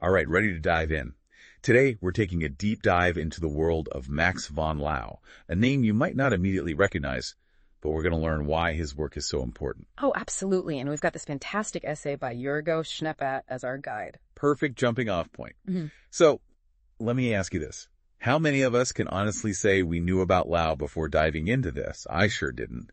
All right, ready to dive in. Today, we're taking a deep dive into the world of Max von Laue, a name you might not immediately recognize, but we're going to learn why his work is so important. Oh, absolutely. And we've got this fantastic essay by Yurgo Schneepat as our guide. Perfect jumping off point. Mm-hmm. So, let me ask you this. How many of us can honestly say we knew about Laue before diving into this? I sure didn't.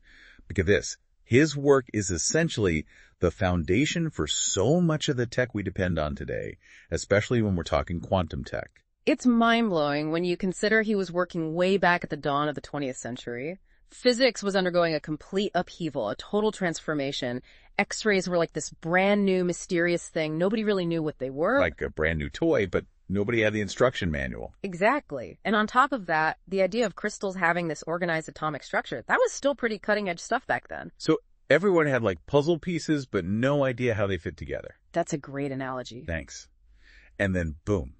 Look at this. His work is essentially the foundation for so much of the tech we depend on today, especially when we're talking quantum tech. It's mind-blowing when you consider he was working way back at the dawn of the 20th century. Physics was undergoing a complete upheaval, a total transformation. X-rays were like this brand new, mysterious thing. Nobody really knew what they were. Like a brand new toy, but nobody had the instruction manual. Exactly. And on top of that, the idea of crystals having this organized atomic structure, that was still pretty cutting-edge stuff back then. So everyone had like puzzle pieces, but no idea how they fit together. That's a great analogy. Thanks. And then boom,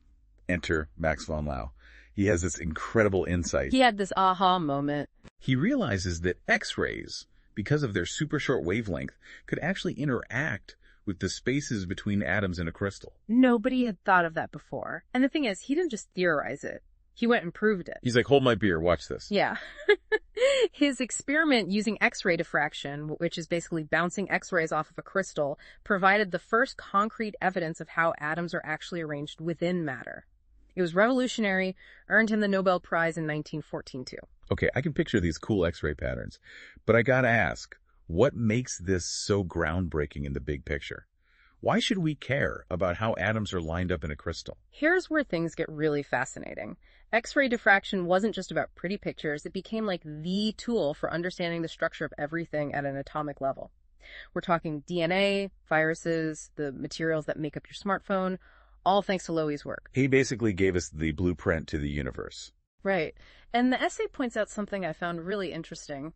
enter Max von Laue. He has this incredible insight. He had this aha moment. He realizes that X-rays, because of their super short wavelength, could actually interact with the spaces between atoms in a crystal. Nobody had thought of that before. And the thing is, he didn't just theorize it. He went and proved it. He's like, hold my beer, watch this. Yeah. His experiment using X-ray diffraction, which is basically bouncing X-rays off of a crystal, provided the first concrete evidence of how atoms are actually arranged within matter. It was revolutionary, earned him the Nobel Prize in 1914 too. Okay, I can picture these cool X-ray patterns, but I gotta ask, what makes this so groundbreaking in the big picture? Why should we care about how atoms are lined up in a crystal? Here's where things get really fascinating. X-ray diffraction wasn't just about pretty pictures. It became like the tool for understanding the structure of everything at an atomic level. We're talking DNA, viruses, the materials that make up your smartphone, all thanks to Laue's work. He basically gave us the blueprint to the universe. Right. And the essay points out something I found really interesting.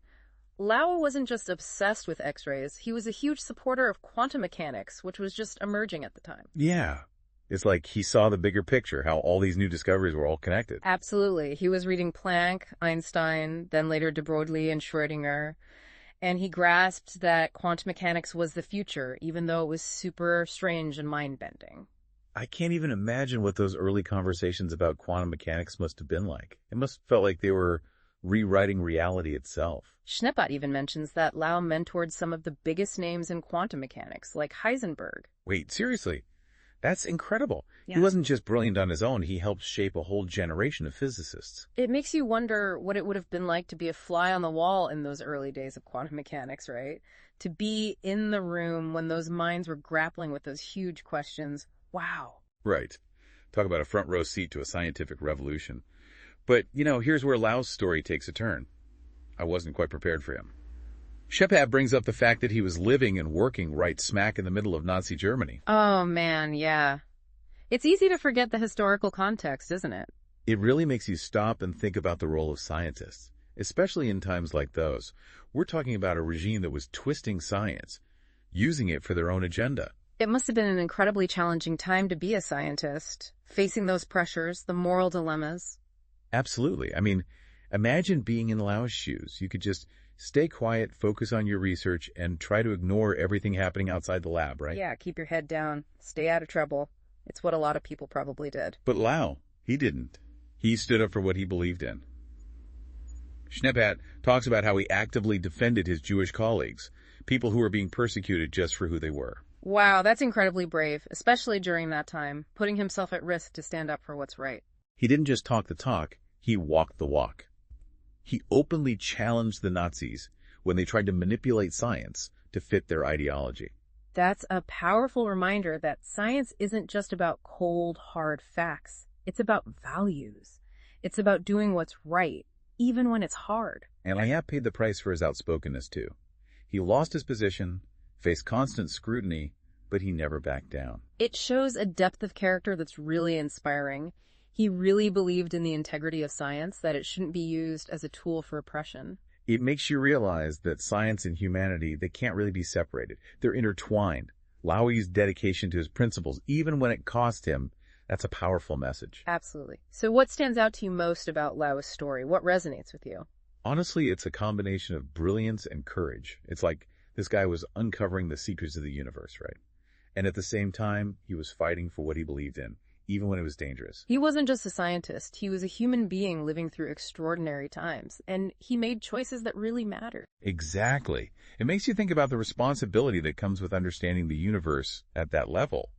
Laue wasn't just obsessed with X-rays. He was a huge supporter of quantum mechanics, which was just emerging at the time. Yeah. It's like he saw the bigger picture, how all these new discoveries were all connected. Absolutely. He was reading Planck, Einstein, then later de Broglie and Schrödinger, and he grasped that quantum mechanics was the future, even though it was super strange and mind-bending. I can't even imagine what those early conversations about quantum mechanics must have been like. It must have felt like they were rewriting reality itself. Schneepat even mentions that Laue mentored some of the biggest names in quantum mechanics, like Heisenberg. Wait, seriously? That's incredible. Yeah. He wasn't just brilliant on his own, he helped shape a whole generation of physicists. It makes you wonder what it would have been like to be a fly on the wall in those early days of quantum mechanics, right? To be in the room when those minds were grappling with those huge questions. Wow. Right. Talk about a front row seat to a scientific revolution. But, here's where Laue's story takes a turn. I wasn't quite prepared for him. Schneepat brings up the fact that he was living and working right smack in the middle of Nazi Germany. Oh, man, yeah. It's easy to forget the historical context, isn't it? It really makes you stop and think about the role of scientists, especially in times like those. We're talking about a regime that was twisting science, using it for their own agenda. It must have been an incredibly challenging time to be a scientist, facing those pressures, the moral dilemmas. Absolutely. I mean, imagine being in Laue's shoes. You could just stay quiet, focus on your research, and try to ignore everything happening outside the lab, right? Yeah, keep your head down, stay out of trouble. It's what a lot of people probably did. But Laue, he didn't. He stood up for what he believed in. Schneepat talks about how he actively defended his Jewish colleagues, people who were being persecuted just for who they were. Wow, that's incredibly brave, especially during that time, putting himself at risk to stand up for what's right. He didn't just talk the talk, he walked the walk. He openly challenged the Nazis when they tried to manipulate science to fit their ideology. That's a powerful reminder that science isn't just about cold, hard facts. It's about values. It's about doing what's right, even when it's hard. And Laue paid the price for his outspokenness, too. He lost his position, faced constant scrutiny, but he never backed down. It shows a depth of character that's really inspiring. He really believed in the integrity of science, that it shouldn't be used as a tool for oppression. It makes you realize that science and humanity, they can't really be separated. They're intertwined. Laue's dedication to his principles, even when it cost him, that's a powerful message. Absolutely. So what stands out to you most about Laue's story? What resonates with you? Honestly, it's a combination of brilliance and courage. It's like this guy was uncovering the secrets of the universe, right? And at the same time, he was fighting for what he believed in, even when it was dangerous. He wasn't just a scientist, he was a human being living through extraordinary times, and he made choices that really mattered. Exactly. It makes you think about the responsibility that comes with understanding the universe at that level,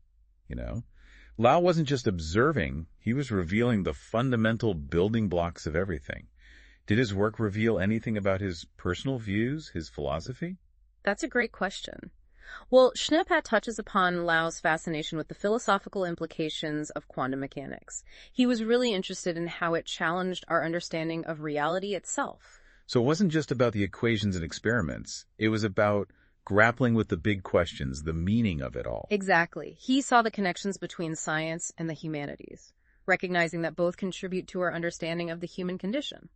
you know? Laue wasn't just observing, he was revealing the fundamental building blocks of everything. Did his work reveal anything about his personal views, his philosophy? That's a great question. Well, Schneeppat touches upon Laue's fascination with the philosophical implications of quantum mechanics. He was really interested in how it challenged our understanding of reality itself. So it wasn't just about the equations and experiments. It was about grappling with the big questions, the meaning of it all. Exactly. He saw the connections between science and the humanities, recognizing that both contribute to our understanding of the human condition.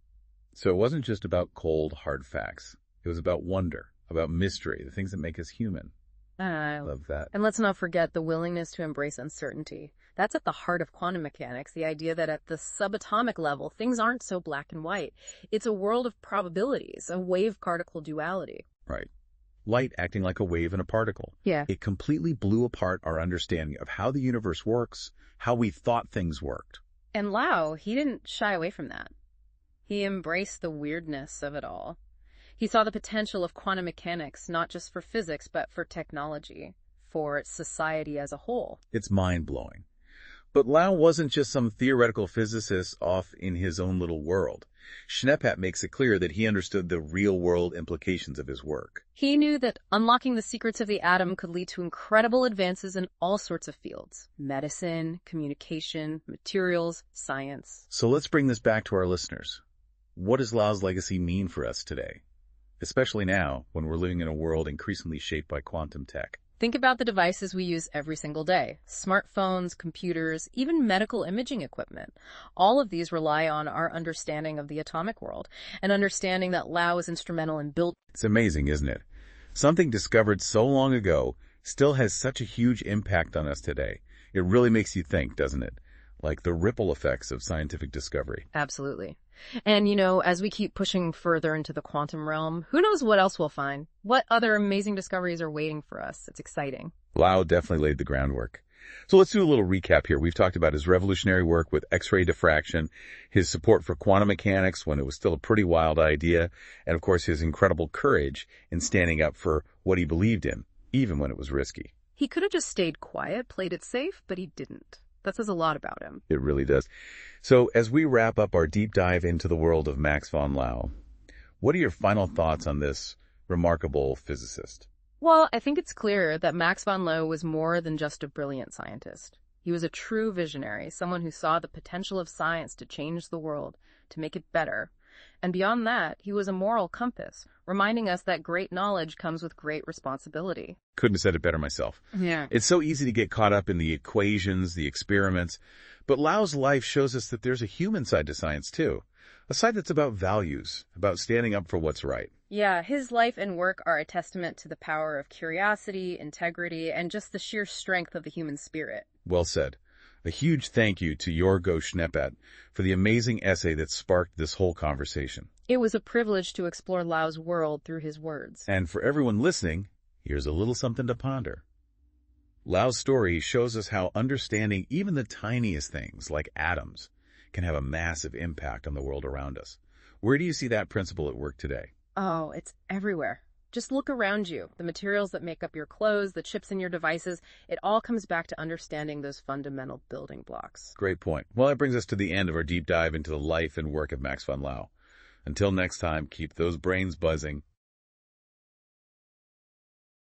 So it wasn't just about cold, hard facts. It was about wonder, about mystery, the things that make us human. Love that. And let's not forget the willingness to embrace uncertainty. That's at the heart of quantum mechanics, the idea that at the subatomic level, things aren't so black and white. It's a world of probabilities, a wave-particle duality. Right. Light acting like a wave and a particle. Yeah. It completely blew apart our understanding of how the universe works, how we thought things worked. And Laue, he didn't shy away from that. He embraced the weirdness of it all. He saw the potential of quantum mechanics, not just for physics, but for technology, for society as a whole. It's mind-blowing. But Laue wasn't just some theoretical physicist off in his own little world. Schneeppat makes it clear that he understood the real-world implications of his work. He knew that unlocking the secrets of the atom could lead to incredible advances in all sorts of fields: medicine, communication, materials, science. So let's bring this back to our listeners. What does Laue's legacy mean for us today? Especially now, when we're living in a world increasingly shaped by quantum tech. Think about the devices we use every single day. Smartphones, computers, even medical imaging equipment. All of these rely on our understanding of the atomic world, and understanding that Laue is instrumental in building. It's amazing, isn't it? Something discovered so long ago still has such a huge impact on us today. It really makes you think, doesn't it? Like the ripple effects of scientific discovery. Absolutely. And, as we keep pushing further into the quantum realm, who knows what else we'll find? What other amazing discoveries are waiting for us? It's exciting. Laue definitely laid the groundwork. So let's do a little recap here. We've talked about his revolutionary work with X-ray diffraction, his support for quantum mechanics when it was still a pretty wild idea, and of course his incredible courage in standing up for what he believed in, even when it was risky. He could have just stayed quiet, played it safe, but he didn't. That says a lot about him. It really does. So as we wrap up our deep dive into the world of Max von Laue, what are your final thoughts on this remarkable physicist? Well, I think it's clear that Max von Laue was more than just a brilliant scientist. He was a true visionary, someone who saw the potential of science to change the world, to make it better. And beyond that, he was a moral compass, reminding us that great knowledge comes with great responsibility. Couldn't have said it better myself. Yeah. It's so easy to get caught up in the equations, the experiments, but Laue's life shows us that there's a human side to science too. A side that's about values, about standing up for what's right. Yeah, his life and work are a testament to the power of curiosity, integrity, and just the sheer strength of the human spirit. Well said. A huge thank you to Jorgo Schneeppat for the amazing essay that sparked this whole conversation. It was a privilege to explore Laue's world through his words. And for everyone listening, here's a little something to ponder. Laue's story shows us how understanding even the tiniest things, like atoms, can have a massive impact on the world around us. Where do you see that principle at work today? Oh, it's everywhere. Just look around you. The materials that make up your clothes, the chips in your devices, it all comes back to understanding those fundamental building blocks. Great point. Well, that brings us to the end of our deep dive into the life and work of Max von Laue. Until next time, keep those brains buzzing.